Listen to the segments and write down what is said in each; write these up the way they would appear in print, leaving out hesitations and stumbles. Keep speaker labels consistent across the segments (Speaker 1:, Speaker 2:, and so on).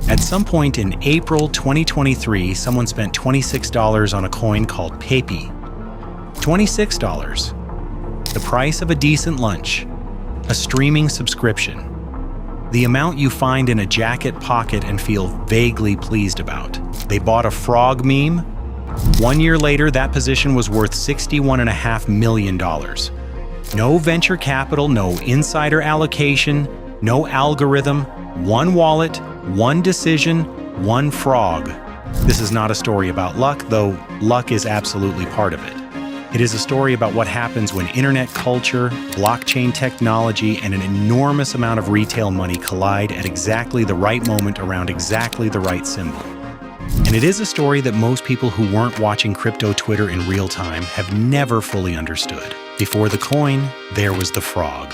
Speaker 1: At some point in April 2023, someone spent $26 on a coin called PEPE. $26. The price of a decent lunch. A streaming subscription. The amount you find in a jacket pocket and feel vaguely pleased about. They bought a frog meme. 1 year later, that position was worth $61.5 million. No venture capital, no insider allocation, no algorithm, one wallet, one decision, one frog. This is not a story about luck, though luck is absolutely part of it. It is a story about what happens when internet culture, blockchain technology, and an enormous amount of retail money collide at exactly the right moment around exactly the right symbol. And it is a story that most people who weren't watching crypto Twitter in real time have never fully understood. Before the coin, there was the frog.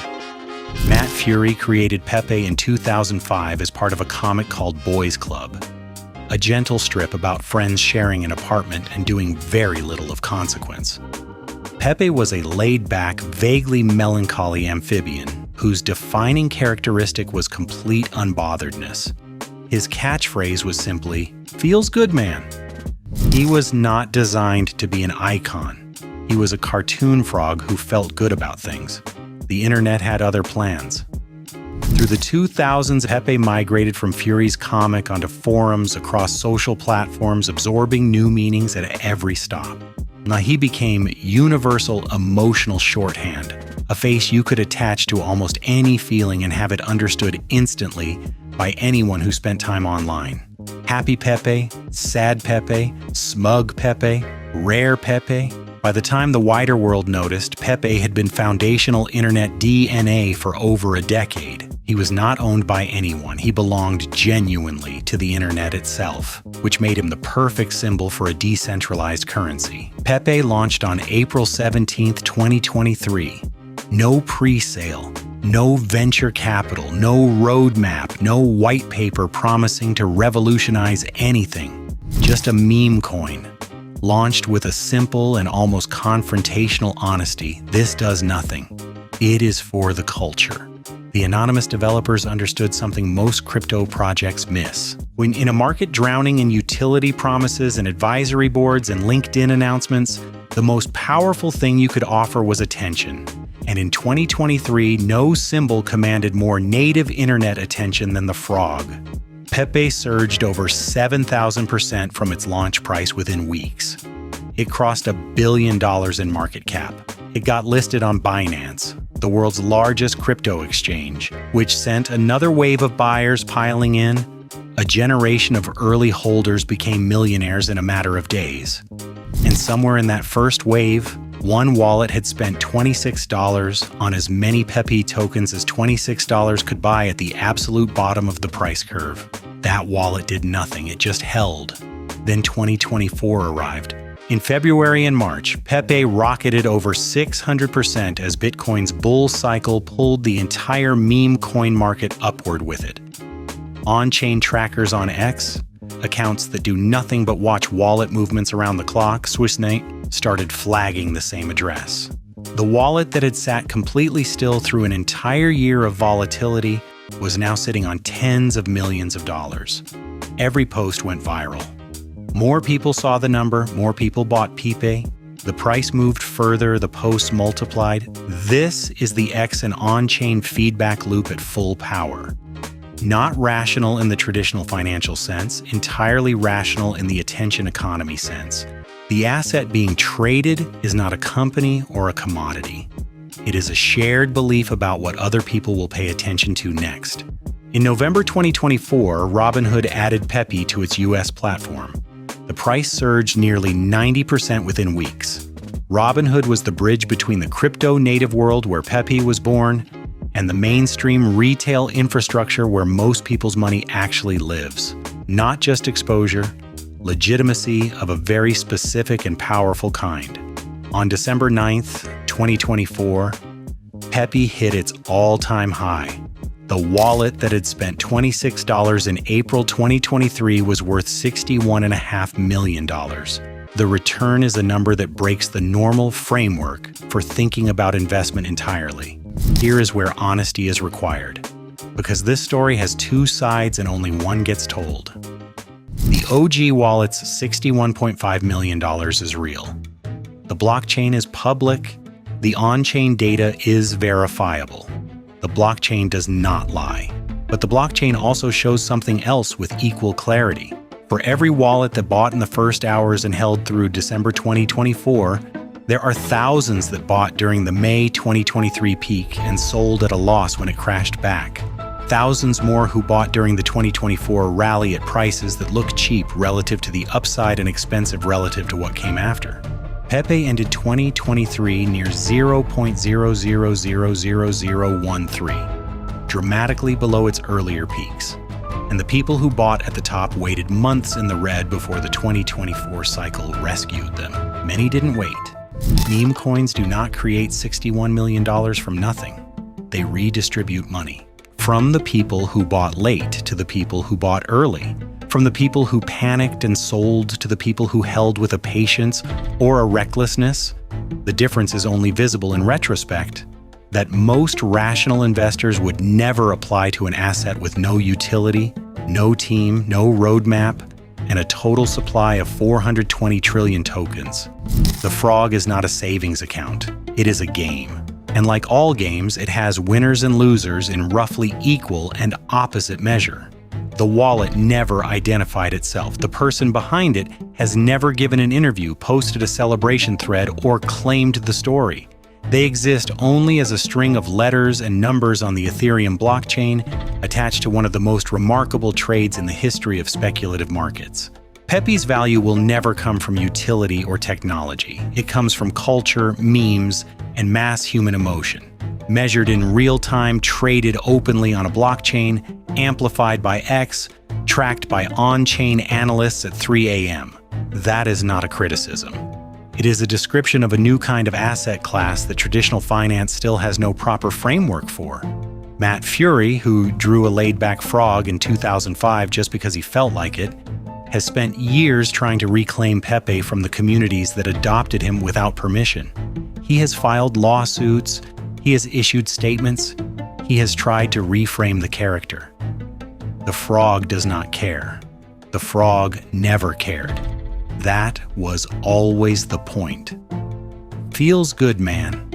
Speaker 1: Matt Fury created PEPE in 2005 as part of a comic called Boys Club, a gentle strip about friends sharing an apartment and doing very little of consequence. PEPE was a laid-back, vaguely melancholy amphibian whose defining characteristic was complete unbotheredness. His catchphrase was simply, "Feels good, man." He was not designed to be an icon. He was a cartoon frog who felt good about things. The internet had other plans. Through the 2000s, PEPE migrated from Fury's comic onto forums across social platforms, absorbing new meanings at every stop. Now he became universal emotional shorthand, a face you could attach to almost any feeling and have it understood instantly by anyone who spent time online. Happy PEPE, sad PEPE, smug PEPE, rare PEPE. By the time the wider world noticed, PEPE had been foundational internet DNA for over a decade. He was not owned by anyone. He belonged genuinely to the internet itself, which made him the perfect symbol for a decentralized currency. PEPE launched on April 17, 2023. No pre-sale, no venture capital, no roadmap, no white paper promising to revolutionize anything. Just a meme coin. Launched with a simple and almost confrontational honesty, this does nothing. It is for the culture. The anonymous developers understood something most crypto projects miss. When in a market drowning in utility promises and advisory boards and LinkedIn announcements, the most powerful thing you could offer was attention. And in 2023, no symbol commanded more native internet attention than the frog. PEPE surged over 7,000% from its launch price within weeks. It crossed $1 billion in market cap. It got listed on Binance, the world's largest crypto exchange, which sent another wave of buyers piling in. A generation of early holders became millionaires in a matter of days. And somewhere in that first wave, one wallet had spent $26 on as many PEPE tokens as $26 could buy at the absolute bottom of the price curve. That wallet did nothing, it just held. Then 2024 arrived. In February and March, PEPE rocketed over 600% as Bitcoin's bull cycle pulled the entire meme coin market upward with it. On-chain trackers on X, accounts that do nothing but watch wallet movements around the clock, Swissnate, started flagging the same address. The wallet that had sat completely still through an entire year of volatility was now sitting on tens of millions of dollars. Every post went viral. More people saw the number, more people bought PEPE. The price moved further, the posts multiplied. This is the X and on-chain feedback loop at full power. Not rational in the traditional financial sense, entirely rational in the attention economy sense. The asset being traded is not a company or a commodity. It is a shared belief about what other people will pay attention to next. In November 2024, Robinhood added PEPE to its US platform. The price surged nearly 90% within weeks. Robinhood was the bridge between the crypto-native world where PEPE was born and the mainstream retail infrastructure where most people's money actually lives. Not just exposure, legitimacy of a very specific and powerful kind. On December 9th, 2024, PEPE hit its all-time high. The wallet that had spent $26 in April 2023 was worth $61.5 million. The return is a number that breaks the normal framework for thinking about investment entirely. Here is where honesty is required. because this story has two sides and only one gets told. The OG wallet's $61.5 million is real. The blockchain is public. The on-chain data is verifiable. The blockchain does not lie. But the blockchain also shows something else with equal clarity. For every wallet that bought in the first hours and held through December 2024, there are thousands that bought during the May 2023 peak and sold at a loss when it crashed back. Thousands more who bought during the 2024 rally at prices that look cheap relative to the upside and expensive relative to what came after. PEPE ended 2023 near 0.000013, dramatically below its earlier peaks. And the people who bought at the top waited months in the red before the 2024 cycle rescued them. Many didn't wait. Meme coins do not create $61 million from nothing. They redistribute money. From the people who bought late to the people who bought early. From the people who panicked and sold to the people who held with a patience or a recklessness. The difference is only visible in retrospect. That most rational investors would never apply to an asset with no utility, no team, no roadmap, and a total supply of 420 trillion tokens. The frog is not a savings account. It is a game. And like all games, it has winners and losers in roughly equal and opposite measure. The wallet never identified itself. The person behind it has never given an interview, posted a celebration thread, or claimed the story. They exist only as a string of letters and numbers on the Ethereum blockchain, attached to one of the most remarkable trades in the history of speculative markets. PEPE's value will never come from utility or technology. It comes from culture, memes, and mass human emotion. Measured in real time, traded openly on a blockchain, amplified by X, tracked by on-chain analysts at 3 a.m. That is not a criticism. It is a description of a new kind of asset class that traditional finance still has no proper framework for. Matt Fury, who drew a laid-back frog in 2005 just because he felt like it, has spent years trying to reclaim PEPE from the communities that adopted him without permission. He has filed lawsuits, he has issued statements, he has tried to reframe the character. The frog does not care. The frog never cared. That was always the point. Feels good, man.